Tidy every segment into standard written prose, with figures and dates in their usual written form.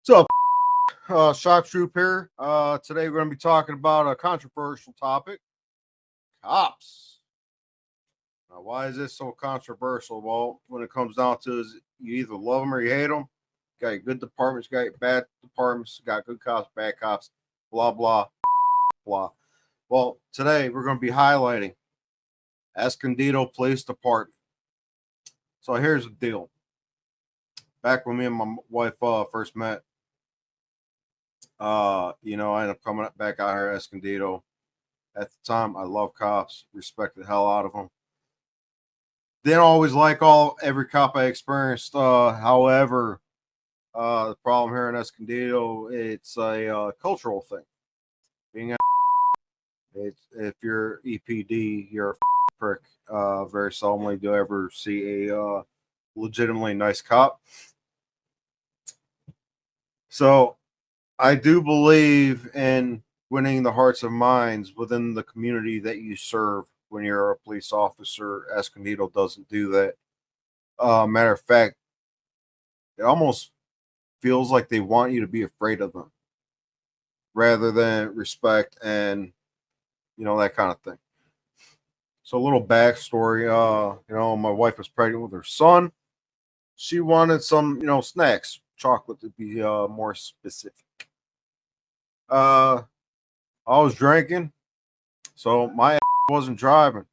What's up? Shock Troop here. Today we're going to be talking about a controversial topic: cops. Now, why is this so controversial? Well, when it comes down to is you either love them or you hate them. You got your good departments, you got your bad departments, you got good cops, bad cops, blah blah blah. Well, today we're going to be highlighting Escondido Police Department. So here's the deal. Back when me and my wife first met, I ended up coming back out here at Escondido. At the time, I love cops, respect the hell out of them. Didn't always like every cop I experienced. However, the problem here in Escondido, it's a cultural thing. Being if you're EPD, you're a prick. Very seldomly do I ever see a legitimately nice cop. So I do believe in winning the hearts and minds within the community that you serve when you're a police officer. Escondido doesn't do that. Matter of fact, it almost feels like they want you to be afraid of them rather than respect and, that kind of thing. So a little backstory, my wife was pregnant with her son. She wanted some, snacks, chocolate to be more specific. I was drinking, so my ass wasn't driving.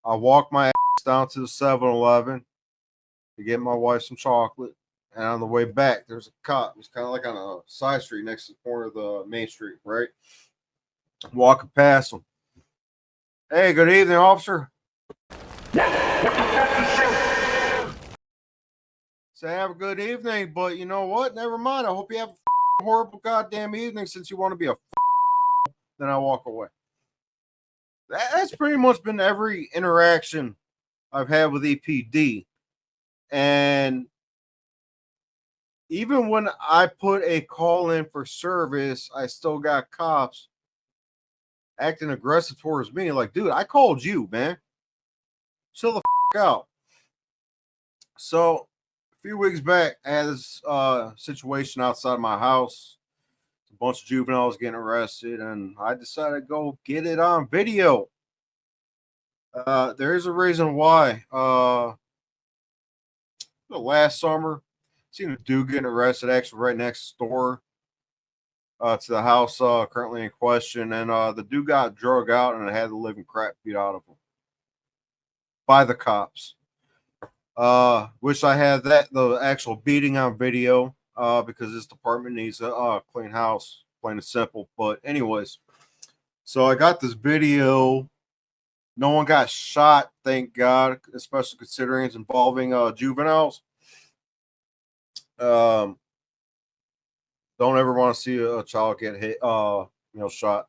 I walked my ass down to the 7-Eleven to get my wife some chocolate. And on the way back, there's a cop. He's kind of like on a side street next to the corner of the main street, right? Walking past him. Hey, good evening, officer. Say, have a good evening, but you know what? Never mind. I hope you have a horrible goddamn evening since you want to be a then I walk away. That's pretty much been every interaction I've had with EPD. And even when I put a call in for service, I still got cops acting aggressive towards me. Like, dude, I called you, man. Chill the out. So a few weeks back, I had this situation outside my house. A bunch of juveniles getting arrested, and I decided to go get it on video. There is a reason why. The last summer, seen a dude getting arrested actually right next door to the house currently in question, and the dude got drug out and had the living crap beat out of him by the cops. Wish I had the actual beating on video because this department needs a clean house, plain and simple. But anyways, so I got this video. No one got shot, thank God, especially considering it's involving juveniles. Don't ever want to see a child get hit, shot.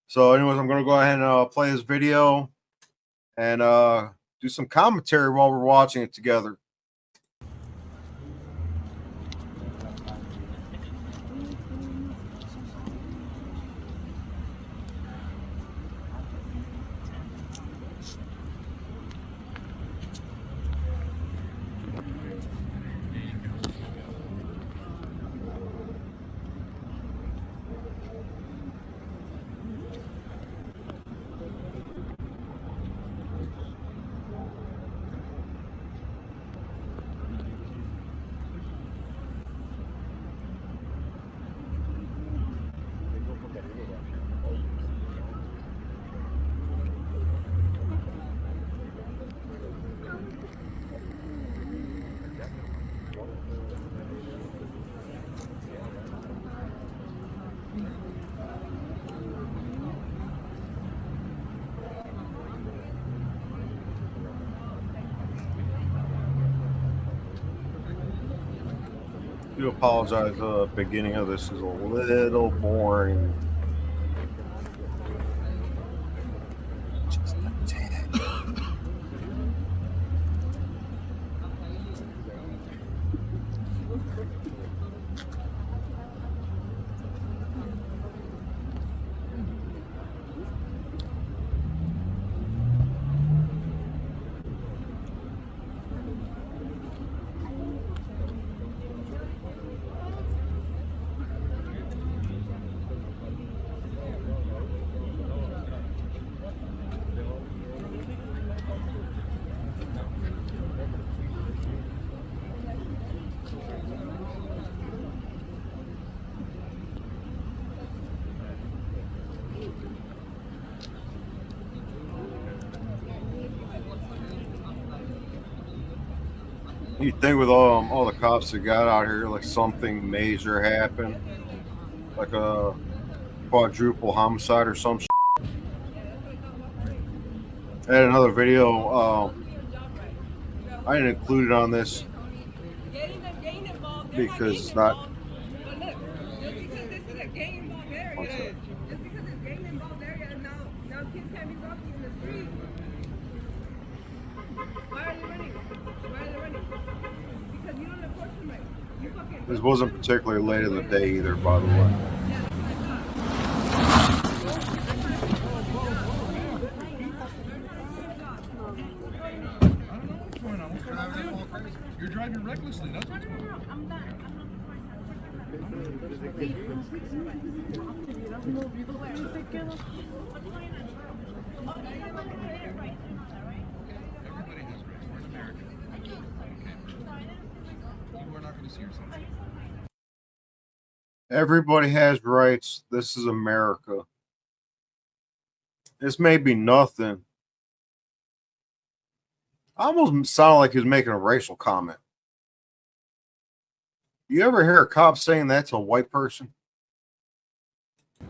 So, anyways, I'm gonna go ahead and play this video and do some commentary while we're watching it together. I do apologize. The beginning of this is a little boring. Just a tad. You think with all the cops that got out here, like something major happened, like a quadruple homicide or some. I had another video. I didn't include it on this because it's not. One second. This wasn't particularly late in the day either, by the way. You're driving recklessly. That's what's going on. Everybody has rights. We're in America. Okay. You are not going to see yourself. Everybody has rights. This is America. This may be nothing. I almost sounded like he was making a racial comment. You ever hear a cop saying that to a white person?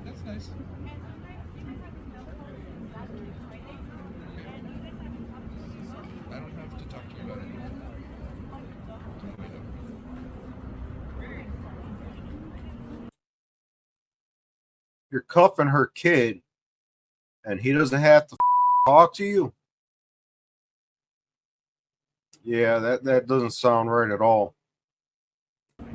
That's nice. I don't have to talk to you about anything. You're cuffing her kid, and he doesn't have to talk to you? Yeah, that doesn't sound right at all. A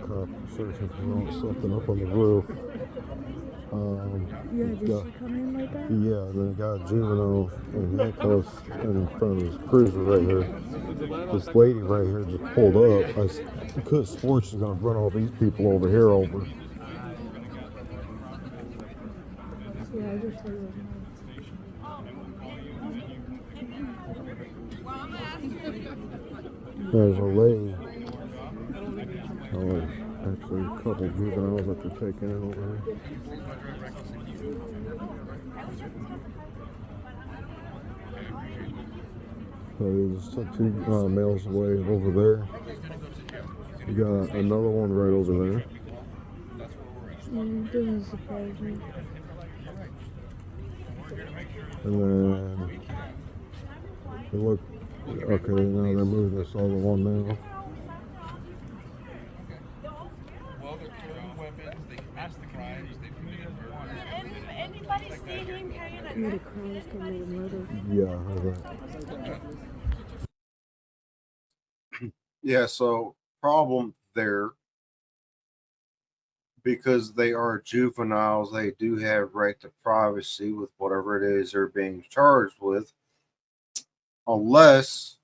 cop searching for something up on the roof. Yeah, they got juveniles and handcuffs in front of this cruiser right here. This lady right here just pulled up. I could have swore she's gonna run all these people over here over. There's a lady. Oh, actually, a couple juveniles that they're taking in over here. So there's two males away over there. You got another one right over there. Doesn't surprise me. And then they look. Okay, now they're moving this other one now. Well, they're carrying weapons. They commit the crimes. They committed murder. Did anybody see him carrying a gun? Crimes committed murder. Yeah, I heard that. Yeah, so problem there, because they are juveniles, they do have right to privacy with whatever it is they're being charged with, unless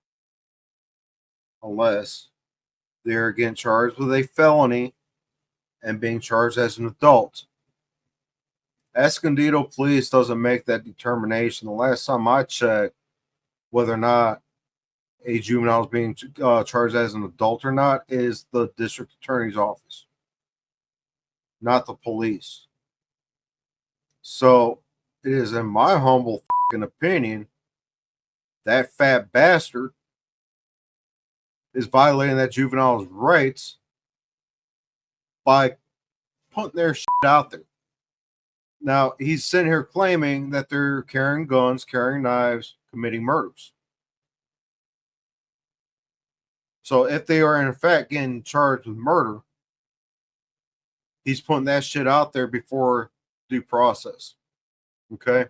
they're getting charged with a felony and being charged as an adult. Escondido Police doesn't make that determination. The last time I checked, whether or not a juvenile is being charged as an adult or not is the district attorney's office, not the police. So it is, in my humble opinion, that fat bastard is violating that juvenile's rights by putting their shit out there. Now, he's sitting here claiming that they're carrying guns, carrying knives, committing murders. So if they are in fact getting charged with murder, he's putting that shit out there before due process. Okay.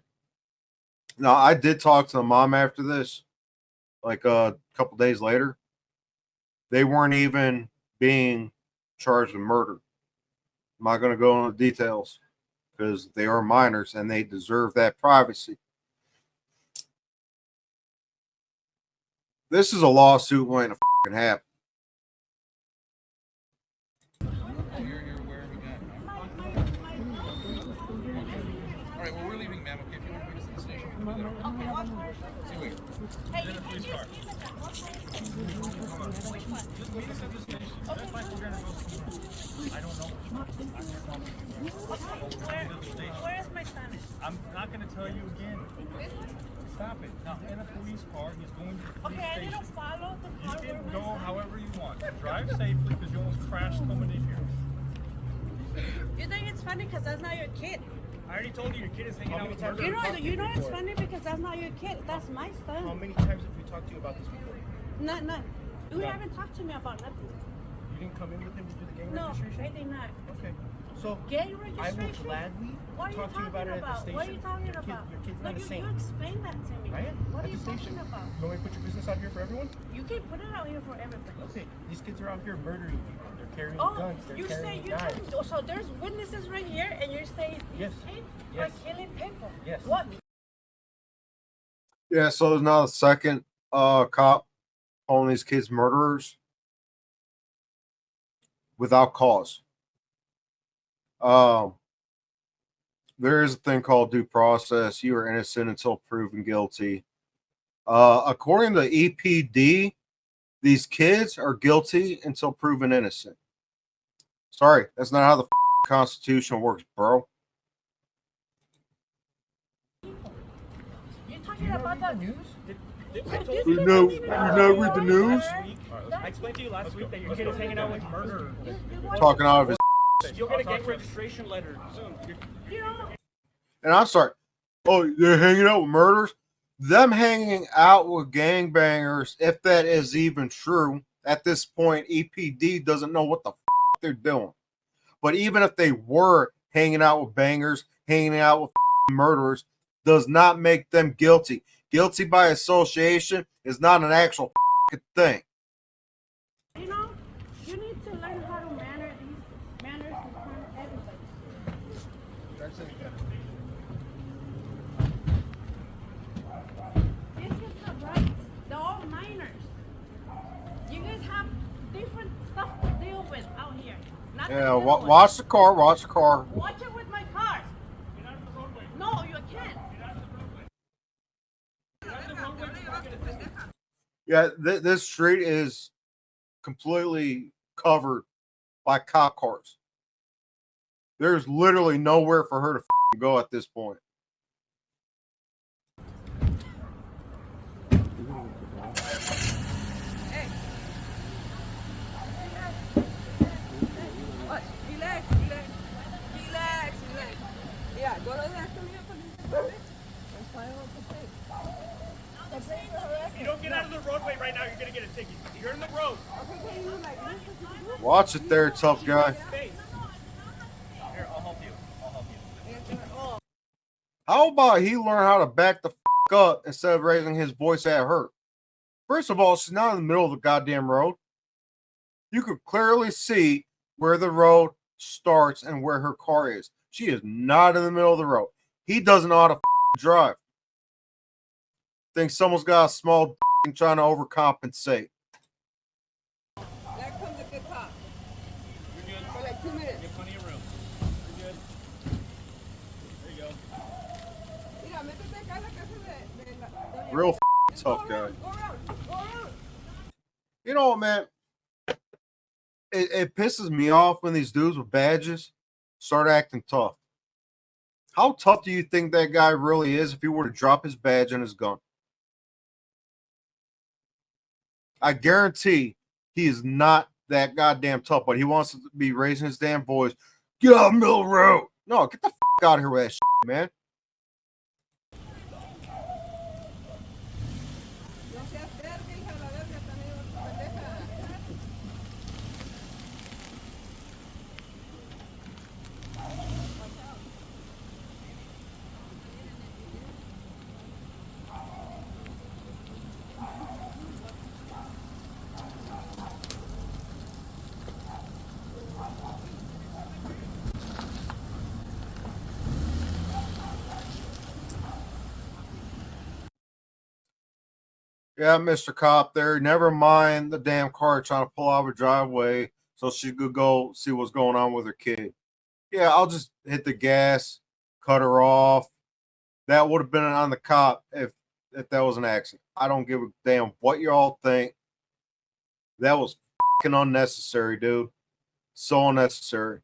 Now, I did talk to the mom after this, like a couple days later. They weren't even being charged with murder. I'm not going to go into details because they are minors and they deserve that privacy. This is a lawsuit waiting to fucking happen. You're aware of that. All right, well, we're leaving, ma'am. Okay, if you want to bring us to the station, we can do that. Okay, watch for it. See you later. Hey, you can just which one? Just meet us at the station. That's fine. We're gonna go somewhere. I don't know which one. Where is my son? I'm not gonna tell you again. Stop it. No. In a police car, he's going to the police Okay, I station. didn't follow the You car. can go however you want. Drive safely because you almost crashed coming in here. You think it's funny because that's not your kid. I already told you your kid is hanging out with murderers. You know it's funny because that's not your kid. That's my son. How many times have we talked to you about this before? None. You None. haven't talked to me about nothing. You didn't come in with him to do the gang No, registration? I did not. Okay. So Gang I registration? will gladly What are you talk to you about it talking at the about? station. What are you talking about? Your kid's No, not a saint. you explain that to me. Right? What At are you the station. talking about? You want me to put your business out here for everyone? You can put it out here for everybody. Okay. These kids are out here murdering people. They're carrying Oh, guns. They're you say carrying you knives. can, so there's witnesses right here, and you're saying these Yes. kids Yes. are killing people. Yes. What? Yeah, so there's now a second cop calling these kids murderers without cause. There is a thing called due process. You are innocent until proven guilty. According to EPD, these kids are guilty until proven innocent. Sorry, that's not how the Constitution works, bro. You're talking about the news? I told You know, you know, read the news. I explained to you last week that your kid is hanging out with murderers. Talking out of his. You'll get a gang registration letter soon. You know, And I'm sorry. Oh, they're hanging out with murderers? Them hanging out with gangbangers, if that is even true, at this point, EPD doesn't know what the they're doing. But even if they were hanging out with bangers, hanging out with murderers, does not make them guilty. Guilty by association is not an actual thing. you know, you need to learn how to manner these manners in front of everybody. These kids have rights. They're all minors. You guys have different stuff to deal with out here. Not to Yeah, deal with. watch the car, watch the car. Watch it with my car. No, you can't. Yeah, this street is completely covered by cop cars. There's literally nowhere for her to go at this point. What? Relax. Yeah, go to the Escondido Police Department and find out the thing. If you don't get out of the roadway right now, you're going to get a ticket. You're in the road. Okay, can you like this? Watch it there, tough guy. Space. Here, I'll help you. How about he learn how to back the up instead of raising his voice at her? First of all, she's not in the middle of the goddamn road. You could clearly see where the road starts and where her car is. She is not in the middle of the road. He doesn't know how to drive. Think someone's got a small and trying to overcompensate. There comes a good cop. You're good. For like 2 minutes. You have plenty of room. You're good. There you go. Mira, métete acá en la casa de la Real Just tough go guy. around, Go around. You know what, man? It pisses me off when these dudes with badges start acting tough. How tough do you think that guy really is if he were to drop his badge and his gun? I guarantee he is not that goddamn tough, but he wants to be raising his damn voice. Get out of the middle of the road. No, get the out of here with that shit, man. No seas terca, hija de la verga, también, pendeja. Yeah, Mr. Cop there. Never mind the damn car trying to pull out of her driveway so she could go see what's going on with her kid. Yeah, I'll just hit the gas, cut her off. That would have been on the cop if that was an accident. I don't give a damn what y'all think. That was fucking unnecessary, dude. So unnecessary.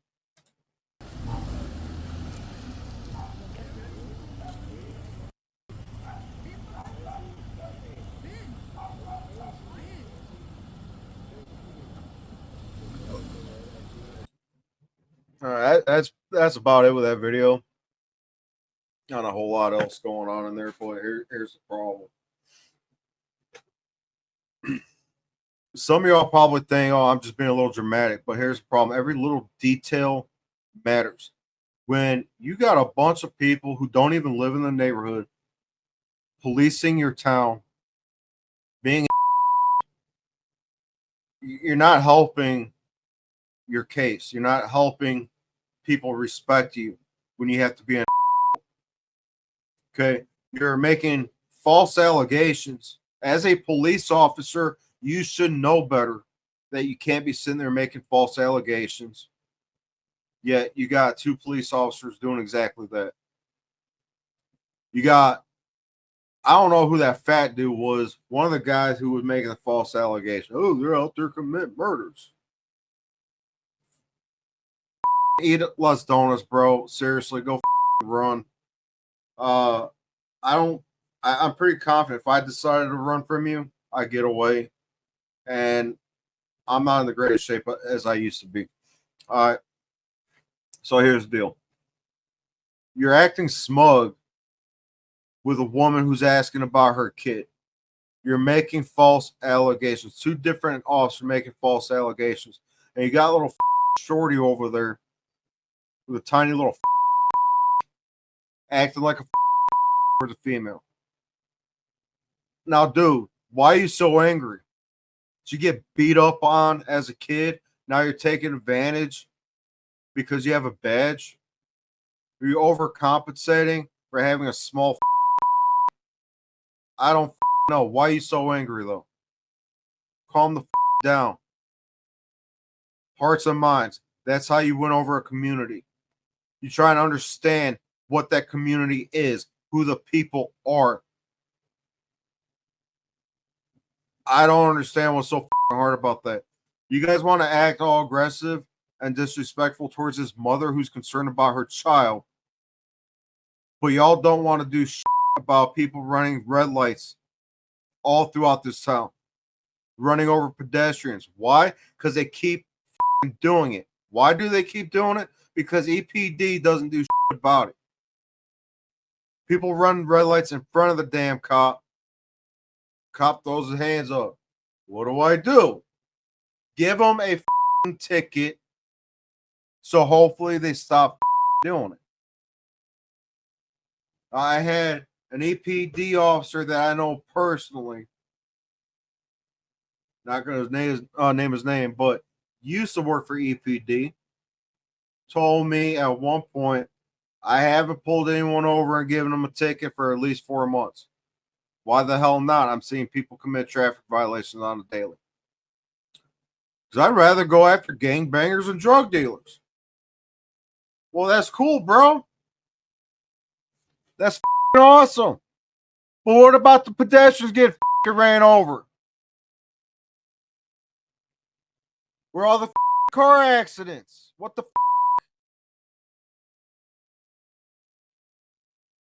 That's about it with that video. Not a whole lot else going on in there, but here's the problem. Some of y'all probably think, oh, I'm just being a little dramatic, but here's the problem. Every little detail matters. When you got a bunch of people who don't even live in the neighborhood policing your town, being you're not helping your case. You're not helping people respect you when you have to be in. Okay, you're making false allegations. As a police officer, you should know better that you can't be sitting there making false allegations. Yet you got two police officers doing exactly that. You got, I don't know who that fat dude was, one of the guys who was making the false allegation. Oh, they're out there committing murders. Eat less donuts, bro. Seriously, go run. I'm pretty confident if I decided to run from you, I get away. And I'm not in the greatest shape as I used to be. All right. So here's the deal. You're acting smug with a woman who's asking about her kid. You're making false allegations. Two different officers making false allegations. And you got a little shorty over there with a tiny little acting like a for the female. Now, dude, why are you so angry? Did you get beat up on as a kid? Now you're taking advantage because you have a badge? Are you overcompensating for having a small? I don't know. Why are you so angry, though? Calm the down. Hearts and minds. That's how you win over a community. You try and understand what that community is, who the people are. I don't understand what's so hard about that. You guys want to act all aggressive and disrespectful towards his mother who's concerned about her child, but y'all don't want to do about people running red lights all throughout this town, running over pedestrians. Why? Because they keep doing it. Why do they keep doing it? Because EPD doesn't do about it. People run red lights in front of the damn cop. Cop throws his hands up. What do? Give them a ticket so hopefully they stop doing it. I had an EPD officer that I know personally, not going to name his name, but used to work for EPD, told me at one point, I haven't pulled anyone over and given them a ticket for at least 4 months. Why the hell not? I'm seeing people commit traffic violations on the daily. Because I'd rather go after gangbangers and drug dealers. Well, that's cool, bro. That's awesome. But what about the pedestrians getting ran over? Where are all the car accidents? What the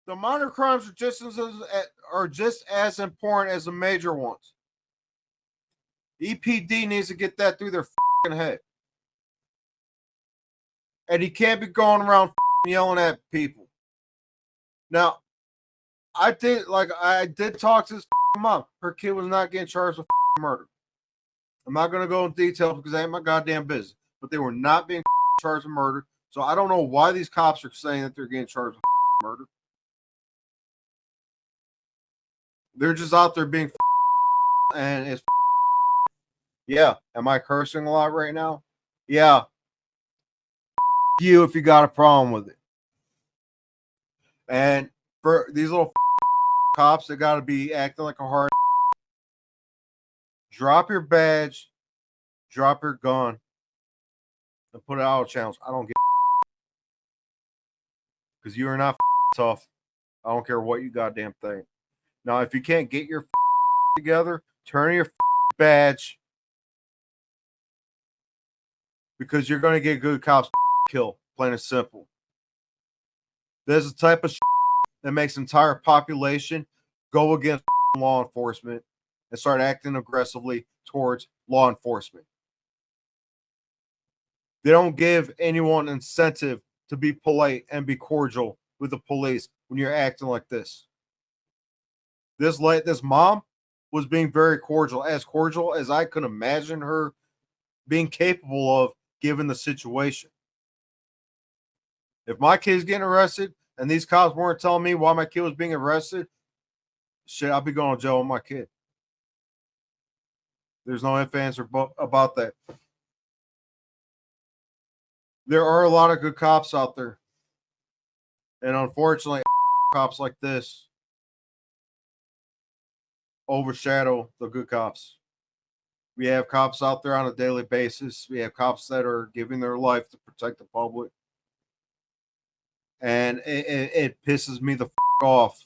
The minor crimes are just as important as the major ones. EPD needs to get that through their head. And he can't be going around yelling at people. Now, I did talk to his mom. Her kid was not getting charged with murder. I'm not going to go in detail because that ain't my goddamn business. But they were not being charged with murder. So I don't know why these cops are saying that they're getting charged with murder. They're just out there being and it's yeah. Am I cursing a lot right now? Yeah. You if you got a problem with it. And for these little cops, they got to be acting like a hard. Drop your badge, drop your gun, and put it out of channels. I don't get because you are not tough. I don't care what you goddamn think. Now, if you can't get your together, turn your badge because you're going to get good cops killed. Plain and simple. There's a type of that makes entire population go against law enforcement and start acting aggressively towards law enforcement. They don't give anyone incentive to be polite and be cordial with the police when you're acting like this. This mom was being very cordial as I could imagine her being capable of given the situation. If my kid's getting arrested and these cops weren't telling me why my kid was being arrested, shit, I'll be going to jail with my kid. There's no ifs, ands, or about that. There are a lot of good cops out there. And unfortunately, cops like this overshadow the good cops. We have cops out there on a daily basis. We have cops that are giving their life to protect the public. And it pisses me the off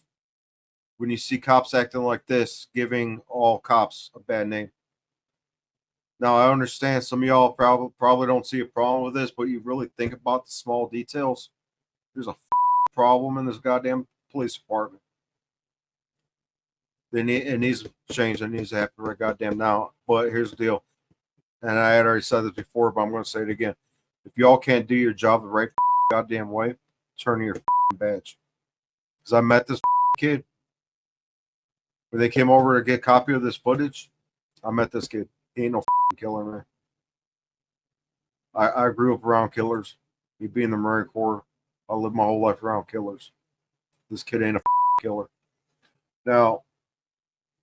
when you see cops acting like this, giving all cops a bad name. Now, I understand some of y'all probably don't see a problem with this, but you really think about the small details. There's a problem in this goddamn police department. It needs to change. It needs to happen right goddamn now. But here's the deal. And I had already said this before, but I'm going to say it again. If y'all can't do your job the right goddamn way, turn in your badge. Because I met this kid. When they came over to get a copy of this footage, I met this kid. He ain't no killer, man. I grew up around killers. Me being in the Marine Corps, I lived my whole life around killers. This kid ain't a killer. Now,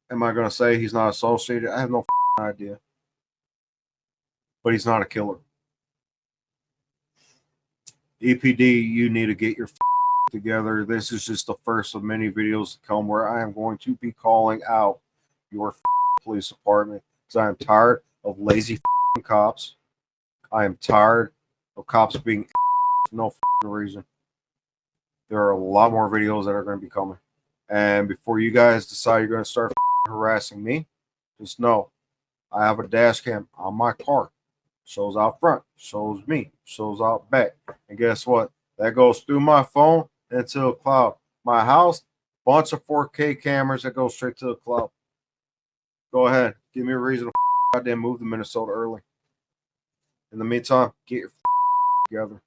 am I going to say he's not associated? I have no idea. But he's not a killer. EPD, you need to get your together. This is just the first of many videos to come where I am going to be calling out your police department because I am tired of lazy cops. I am tired of cops being for no reason. There are a lot more videos that are going to be coming. And before you guys decide you're going to start harassing me, just know I have a dash cam on my car. Shows out front, shows me, shows out back. And guess what? That goes through my phone into the cloud. My house, bunch of 4K cameras that go straight to the cloud. Go ahead. Give me a reason to goddamn move to Minnesota early. In the meantime, get your together.